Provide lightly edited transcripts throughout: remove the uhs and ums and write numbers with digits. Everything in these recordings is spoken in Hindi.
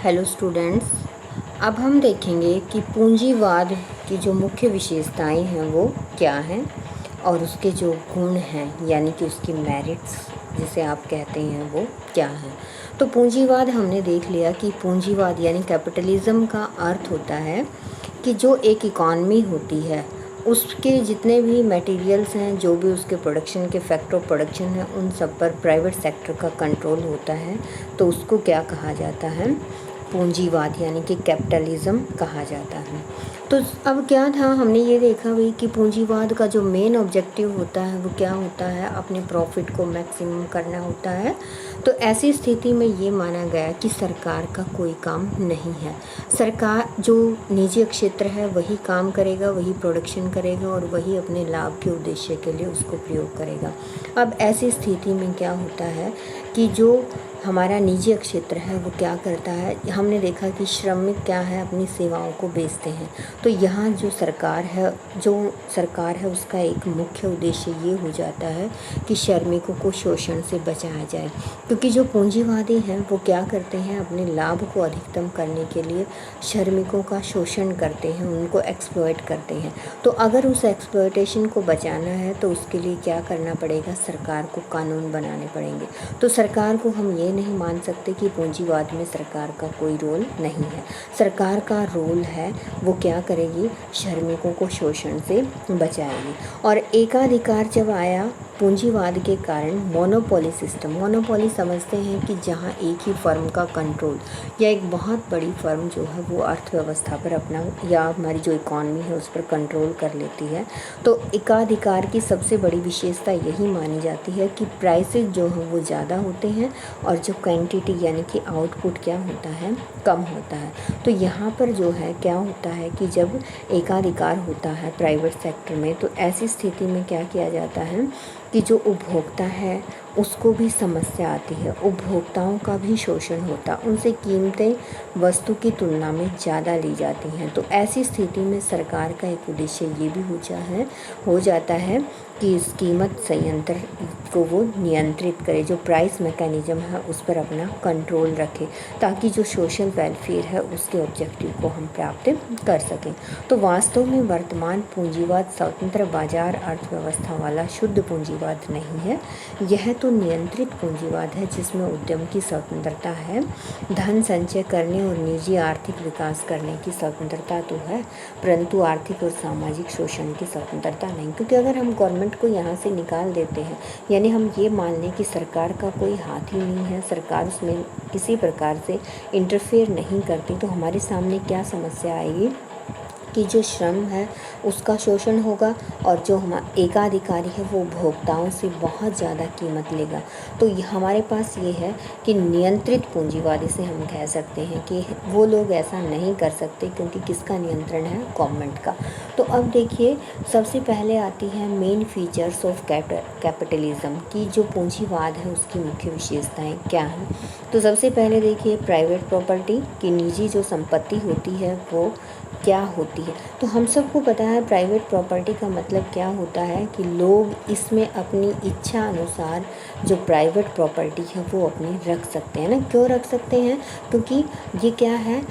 Hello students. अब हम देखेंगे कि पूंजीवाद की जो मुख्य विशेषताएं हैं वो क्या हैं और उसके जो गुण हैं यानी कि उसकी मेरिट्स जिसे आप कहते हैं वो क्या हैं। तो पूंजीवाद हमने देख लिया कि पूंजीवाद यानी कैपिटलिज्म का अर्थ होता है कि जो एक इकॉनमी होती है उसके जितने भी मटेरियल्स हैं, जो भी उसके प्रोडक्शन के फैक्टर ऑफ प्रोडक्शन है, उन सब पर प्राइवेट सेक्टर का कंट्रोल होता है। तो उसको क्या कहा जाता है? पूंजीवाद यानी कि कैपिटलिज्म कहा जाता है। तो अब क्या था, हमने ये देखा भाई कि पूंजीवाद का जो मेन ऑब्जेक्टिव होता है वो क्या होता है? अपने प्रॉफिट को मैक्सिमम करना होता है। तो ऐसी स्थिति में ये माना गया कि सरकार का कोई काम नहीं है। सरकार जो निजी क्षेत्र है वही काम करेगा, वही प्रोडक्शन करेगा और वही अपने लाभ के उद्देश्य के लिए उसको प्रयोग करेगा। अब ऐसी स्थिति में क्या होता है कि जो हमारा निजी क्षेत्र है वो क्या करता है? हमने देखा कि श्रमिक क्या है, अपनी सेवाओं को बेचते हैं। तो यहाँ जो सरकार है उसका एक मुख्य उद्देश्य ये हो जाता है कि श्रमिकों को शोषण से बचाया जाए, क्योंकि जो पूंजीवादी हैं वो क्या करते हैं? अपने लाभ को अधिकतम करने के लिए श्रमिकों का शोषण करते हैं, उनको एक्सप्लॉइट करते हैं। तो अगर उस एक्सप्लॉइटेशन को बचाना है तो उसके लिए क्या करना पड़ेगा? सरकार को कानून बनाने पड़ेंगे। तो सरकार को हम ये नहीं मान सकते कि पूंजीवाद में सरकार का कोई रोल नहीं है। सरकार का रोल है वो क्या करेगी? श्रमिकों को शोषण से बचाएगी। और एकाधिकार जब आया पूंजीवाद के कारण, मोनोपोली सिस्टम, मोनोपोली समझते हैं कि जहां एक ही फर्म का कंट्रोल या एक बहुत बड़ी फर्म जो है वो अर्थव्यवस्था पर अपना या हमारी जो इकॉनमी है उस पर कंट्रोल कर लेती है। तो एकाधिकार की सबसे बड़ी विशेषता यही मानी जाती है कि प्राइसेस जो हैं वो ज़्यादा होते हैं और जो क्वांटिटी यानी कि आउटपुट क्या होता है? कम होता है। तो यहाँ पर जो है क्या होता है कि जब एकाधिकार होता है प्राइवेट सेक्टर में, तो ऐसी स्थिति में क्या किया जाता है कि जो उपभोक्ता है उसको भी समस्या आती है, उपभोक्ताओं का भी शोषण होता, उनसे कीमतें वस्तु की तुलना में ज़्यादा ली जाती हैं। तो ऐसी स्थिति में सरकार का एक उद्देश्य ये भी हो जाता है कि इस कीमत संयंत्र को वो नियंत्रित करे, जो प्राइस मैकेनिज्म है उस पर अपना कंट्रोल रखे, ताकि जो सोशल वेलफेयर है उसके ऑब्जेक्टिव को हम प्राप्त कर सकें। तो वास्तव में वर्तमान पूंजीवाद स्वतंत्र बाजार अर्थव्यवस्था वाला शुद्ध पूंजीवाद नहीं है। यह तो नियंत्रित पूंजीवाद है जिसमें उद्यम की स्वतंत्रता है, धन संचय करने और निजी आर्थिक विकास करने की स्वतंत्रता तो है, परंतु आर्थिक और सामाजिक शोषण की स्वतंत्रता नहीं। क्योंकि अगर हम गवर्नमेंट को यहाँ से निकाल देते हैं, यानी हम ये मान लें कि सरकार का कोई हाथ ही नहीं है, सरकार उसमें किसी प्रकार से इंटरफेयर नहीं करती, तो हमारे सामने क्या समस्या आएगी कि जो श्रम है उसका शोषण होगा और जो एकाधिकारी है वो उपभोक्ताओं से बहुत ज़्यादा कीमत लेगा। तो हमारे पास ये है कि नियंत्रित पूंजीवादी से हम कह सकते हैं कि वो लोग ऐसा नहीं कर सकते, क्योंकि किसका नियंत्रण है? गवर्नमेंट का। तो अब देखिए, सबसे पहले आती है मेन फीचर्स ऑफ कैपिटलिज्म की जो पूंजीवाद है उसकी मुख्य विशेषताएँ क्या हैं। तो सबसे पहले देखिए, प्राइवेट प्रॉपर्टी की निजी जो संपत्ति होती है वो क्या होती है। तो हम सबको पता है प्राइवेट प्रॉपर्टी का मतलब क्या होता है कि लोग इसमें अपनी इच्छा अनुसार जो प्राइवेट प्रॉपर्टी है वो अपनी रख सकते हैं ना। क्यों रख सकते हैं? क्योंकि ये क्या है?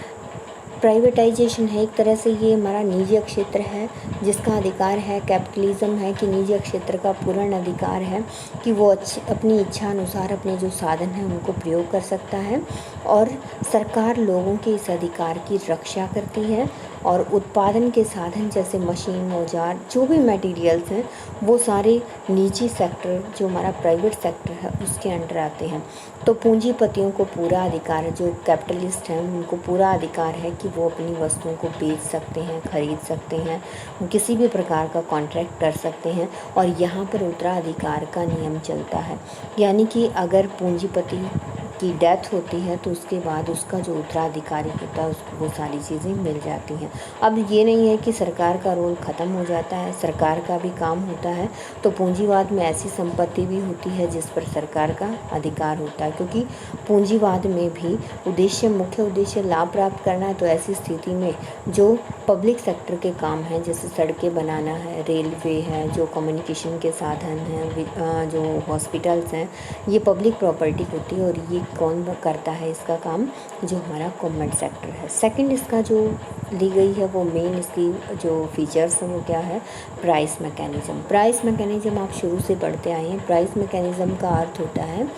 प्राइवेटाइजेशन है एक तरह से, ये हमारा निजी क्षेत्र है जिसका अधिकार है। कैपिटलिज्म है कि निजी क्षेत्र का पूर्ण अधिकार है कि वो अपनी इच्छा अनुसार अपने जो साधन हैं उनको प्रयोग कर सकता है, और सरकार लोगों के इस अधिकार की रक्षा करती है। और उत्पादन के साधन जैसे मशीन, औजार, जो भी मटेरियल्स हैं वो सारे निजी सेक्टर, जो हमारा प्राइवेट सेक्टर है उसके अंडर आते हैं। तो पूंजीपतियों को पूरा अधिकार है, जो कैपिटलिस्ट हैं उनको पूरा अधिकार है कि वो अपनी वस्तुओं को बेच सकते हैं, खरीद सकते हैं, किसी भी प्रकार का कॉन्ट्रैक्ट कर सकते हैं। और यहाँ पर उत्तराधिकार का नियम चलता है, यानी कि अगर पूंजीपति की डेथ होती है तो उसके बाद उसका जो उत्तराधिकारी होता है उसको वो सारी चीज़ें मिल जाती हैं। अब ये नहीं है कि सरकार का रोल ख़त्म हो जाता है, सरकार का भी काम होता है। तो पूंजीवाद में ऐसी संपत्ति भी होती है जिस पर सरकार का अधिकार होता है, क्योंकि पूंजीवाद में भी मुख्य उद्देश्य लाभ प्राप्त करना है। तो ऐसी स्थिति में जो पब्लिक सेक्टर के काम हैं, जैसे सड़कें बनाना है, रेलवे है, जो कम्युनिकेशन के साधन हैं, जो हॉस्पिटल्स हैं, ये पब्लिक प्रॉपर्टी होती है और ये कौन करता है इसका काम, जो हमारा गवर्नमेंट सेक्टर है। सेकंड इसका जो दी गई है वो मेन इसकी जो फीचर्स हैं वो क्या है, प्राइस मैकेनिज़्म। प्राइस मैकेनिज़्म आप शुरू से पढ़ते आए हैं। प्राइस मैकेनिज़्म का अर्थ होता है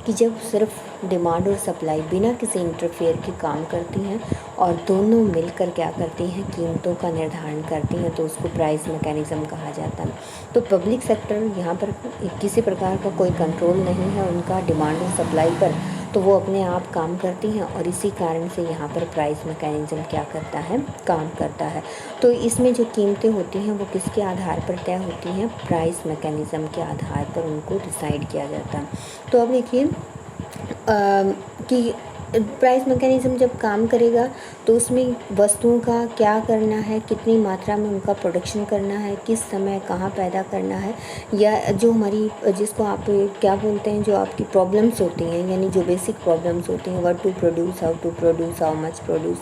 कि जब सिर्फ डिमांड और सप्लाई बिना किसी इंटरफेयर के काम करती हैं और दोनों मिलकर क्या करती हैं, कीमतों का निर्धारण करती हैं, तो उसको प्राइस मैकेनिज़्म कहा जाता है। तो पब्लिक सेक्टर यहाँ पर किसी प्रकार का कोई कंट्रोल नहीं है उनका डिमांड और सप्लाई पर, तो वो अपने आप काम करती हैं और इसी कारण से यहाँ पर प्राइस मैकेनिज़्म क्या करता है, काम करता है। तो इसमें जो कीमतें होती हैं वो किसके आधार पर तय होती हैं, प्राइस मैकेनिज़्म के आधार पर उनको डिसाइड किया जाता है। तो अब देखिए कि प्राइस मैकेनिज़्म जब काम करेगा तो उसमें वस्तुओं का क्या करना है, कितनी मात्रा में उनका प्रोडक्शन करना है, किस समय कहाँ पैदा करना है, या जो हमारी जिसको आप क्या बोलते हैं, जो आपकी प्रॉब्लम्स होती हैं, यानी जो बेसिक प्रॉब्लम्स होती हैं, what to produce, how much produce,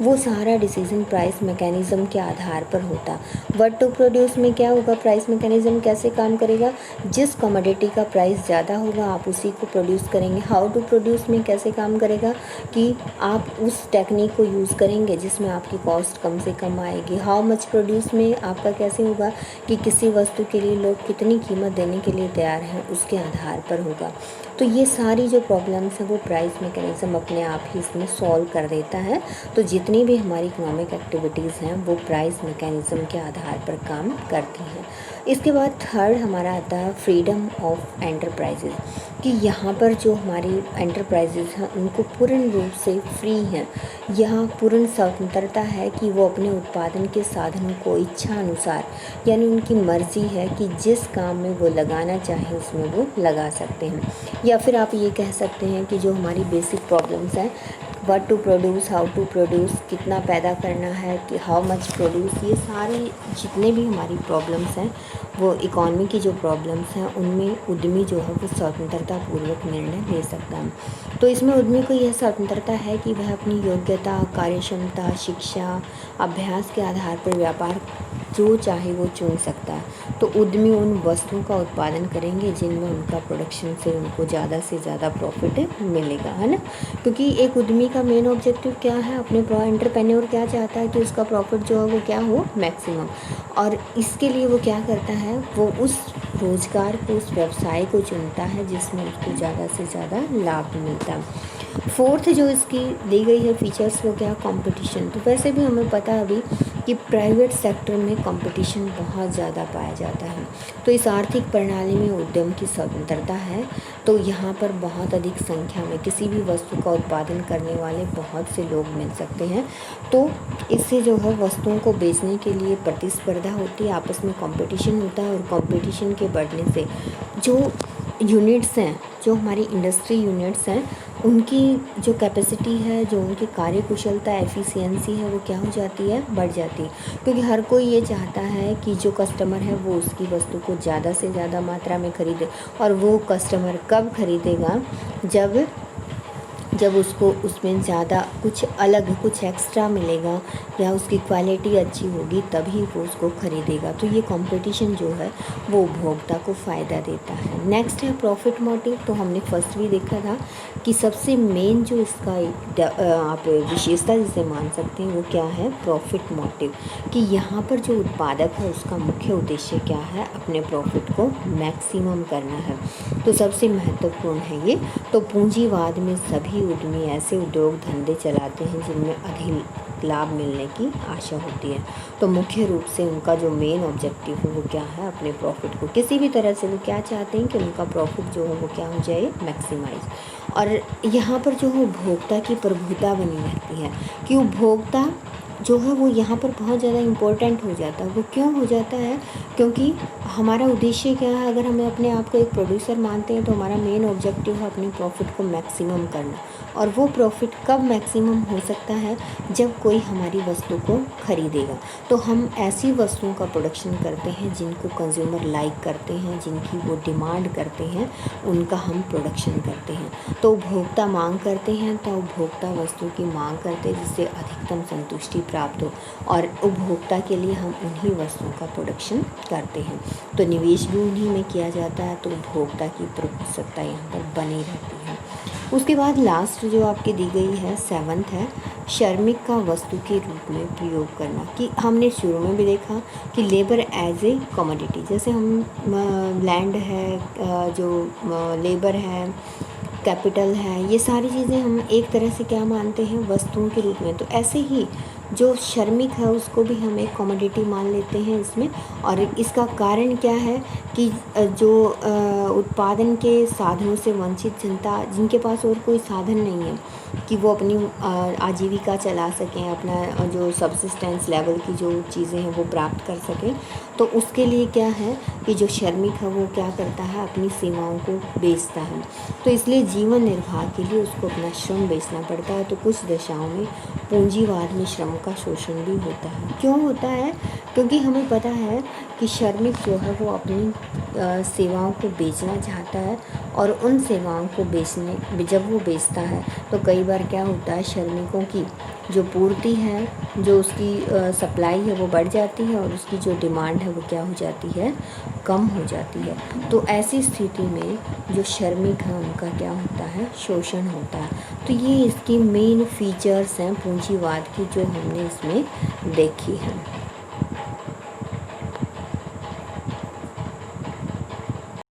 वो सारा डिसीजन प्राइस मैकेनिज़्म के आधार पर होता। व्हाट टू प्रोड्यूस में क्या होगा, प्राइस मैकेनिज़्म कैसे काम करेगा, जिस कमोडिटी का प्राइस ज़्यादा होगा आप उसी को प्रोड्यूस करेंगे। हाउ टू प्रोड्यूस में कैसे काम करेगा कि आप उस टेक्निक को यूज़ करेंगे जिसमें आपकी कॉस्ट कम से कम आएगी। हाउ मच प्रोड्यूस में आपका कैसे होगा कि किसी वस्तु के लिए लोग कितनी कीमत देने के लिए तैयार हैं, उसके आधार पर होगा। तो ये सारी जो प्रॉब्लम्स हैं वो प्राइस मैकेनिज़्म अपने आप ही इसमें सॉल्व कर देता है। तो जितनी भी हमारी इकोनॉमिक एक्टिविटीज़ हैं वो प्राइस मैकेनिज़्म के आधार पर काम करती हैं। इसके बाद थर्ड हमारा आता है फ्रीडम ऑफ एंटरप्राइजेज़, कि यहाँ पर जो हमारी एंटरप्राइजेज़ हैं उनको पूर्ण रूप से फ्री हैं, यहाँ पूर्ण स्वतंत्रता है कि वो अपने उत्पादन के साधनों को इच्छा अनुसार, यानी उनकी मर्ज़ी है कि जिस काम में वो लगाना चाहें उसमें वो लगा सकते हैं। या फिर आप ये कह सकते हैं कि जो हमारी बेसिक प्रॉब्लम्स हैं, what to produce, how to produce, कितना पैदा करना है, कि हाउ मच प्रोड्यूस, ये सारे जितने भी हमारी प्रॉब्लम्स हैं वो इकॉनमी की जो प्रॉब्लम्स हैं उनमें उद्यमी जो है वो स्वतंत्रता पूर्वक निर्णय ले सकता है। तो इसमें उद्यमी को यह स्वतंत्रता है कि वह अपनी योग्यता, कार्यक्षमता, शिक्षा, अभ्यास के आधार पर व्यापार जो चाहे वो चुन सकता है। तो उद्यमी उन वस्तुओं का उत्पादन करेंगे जिनमें उनका प्रोडक्शन से उनको ज़्यादा से ज़्यादा प्रॉफिट मिलेगा, है ना। क्योंकि एक उद्यमी का मेन ऑब्जेक्टिव क्या है, अपने एंटरप्रेन्योर क्या चाहता है कि उसका प्रॉफिट जो है वो क्या हो, मैक्सिमम। और इसके लिए वो क्या करता है, वो उस रोज़गार को, उस व्यवसाय को चुनता है जिसमें उसको ज़्यादा से ज़्यादा लाभ मिलता है। फोर्थ जो इसकी दी गई है फीचर्स वो क्या, कंपटीशन। तो वैसे भी हमें पता है अभी कि प्राइवेट सेक्टर में कंपटीशन बहुत ज़्यादा पाया जाता है। तो इस आर्थिक प्रणाली में उद्यम की स्वतंत्रता है, तो यहाँ पर बहुत अधिक संख्या में किसी भी वस्तु का उत्पादन करने वाले बहुत से लोग मिल सकते हैं। तो इससे जो है वस्तुओं को बेचने के लिए प्रतिस्पर्धा होती है, आपस में कंपटीशन होता है, और कंपटीशन के बढ़ने से जो यूनिट्स हैं, जो हमारी इंडस्ट्री यूनिट्स हैं, उनकी जो कैपेसिटी है, जो उनकी कार्यकुशलता, एफिशिएंसी है, वो क्या हो जाती है, बढ़ जाती है। क्योंकि हर कोई ये चाहता है कि जो कस्टमर है वो उसकी वस्तु को ज़्यादा से ज़्यादा मात्रा में खरीदे, और वो कस्टमर कब खरीदेगा, जब उसको उसमें ज़्यादा कुछ अलग, कुछ एक्स्ट्रा मिलेगा या उसकी क्वालिटी अच्छी होगी, तभी वो उसको खरीदेगा। तो ये कंपटीशन जो है वो उपभोक्ता को फ़ायदा देता है। नेक्स्ट है प्रॉफिट मोटिव। तो हमने फर्स्ट भी देखा था कि सबसे मेन जो इसका आप विशेषता जिसे मान सकते हैं वो क्या है, प्रॉफिट मोटिव। कि यहाँ पर जो उत्पादक है उसका मुख्य उद्देश्य क्या है, अपने प्रॉफिट को मैक्सिमम करना है। तो सबसे महत्वपूर्ण है ये। तो पूंजीवाद में सभी उद्यमी ऐसे उद्योग धंधे चलाते हैं जिनमें अधिक लाभ मिलने की आशा होती है। तो मुख्य रूप से उनका जो मेन ऑब्जेक्टिव है वो क्या है, अपने प्रॉफिट को किसी भी तरह से वो क्या चाहते हैं कि उनका प्रॉफिट जो है वो क्या हो जाए, मैक्सिमाइज। और यहाँ पर जो है उपभोक्ता की प्रभुता बनी रहती है, कि उपभोक्ता जो है वो यहाँ पर बहुत ज़्यादा इम्पोर्टेंट हो जाता है। वो क्यों हो जाता है, क्योंकि हमारा उद्देश्य क्या है, अगर हमें अपने आप को एक प्रोड्यूसर मानते हैं तो हमारा मेन ऑब्जेक्टिव है अपने प्रॉफिट को मैक्सिमम करना। और वो प्रॉफिट कब मैक्सिमम हो सकता है, जब कोई हमारी वस्तु को खरीदेगा। तो हम ऐसी वस्तुओं का प्रोडक्शन करते हैं जिनको कंज्यूमर लाइक करते हैं, जिनकी वो डिमांड करते हैं, उनका हम प्रोडक्शन करते हैं। तो उपभोक्ता मांग करते हैं, तो उपभोक्ता वस्तु की मांग करते हैं जिससे अधिकतम संतुष्टि प्राप्त हो, और उपभोक्ता के लिए हम उन्हीं वस्तुओं का प्रोडक्शन करते हैं। तो निवेश भी उन्हीं में किया जाता है, तो उपभोक्ता की प्रभुसत्ता यहाँ पर बनी रहती है। उसके बाद लास्ट जो आपकी दी गई है 7th है, श्रमिक का वस्तु के रूप में प्रयोग करना। कि हमने शुरू में भी देखा कि लेबर एज ए कमोडिटी, जैसे हम लैंड है, जो लेबर है, कैपिटल है, ये सारी चीज़ें हम एक तरह से क्या मानते हैं, वस्तुओं के रूप में। तो ऐसे ही जो श्रमिक है उसको भी हम एक कमोडिटी मान लेते हैं इसमें। और इसका कारण क्या है कि जो उत्पादन के साधनों से वंचित जनता, जिनके पास और कोई साधन नहीं है कि वो अपनी आजीविका चला सकें, अपना जो सब्सिस्टेंस लेवल की जो चीज़ें हैं वो प्राप्त कर सकें, तो उसके लिए क्या है कि जो श्रमिक है वो क्या करता है, अपनी सेवाओं को बेचता है। तो इसलिए जीवन निर्वाह के लिए उसको अपना श्रम बेचना पड़ता है। तो कुछ दशाओं में पूंजीवाद में श्रम का शोषण भी होता है। क्यों होता है? क्योंकि हमें पता है कि श्रमिक जो है वो अपनी सेवाओं को बेचना चाहता है, और उन सेवाओं को जब वो बेचता है तो कई बार क्या होता है, श्रमिकों की जो पूर्ति है, जो उसकी सप्लाई है वो बढ़ जाती है, और उसकी जो डिमांड है वो क्या हो जाती है, कम हो जाती है। तो ऐसी स्थिति में जो श्रमिक है उनका क्या होता है, शोषण होता है। तो ये इसकी मेन फीचर्स हैं पूंजीवाद की, जो हमने इसमें देखी है।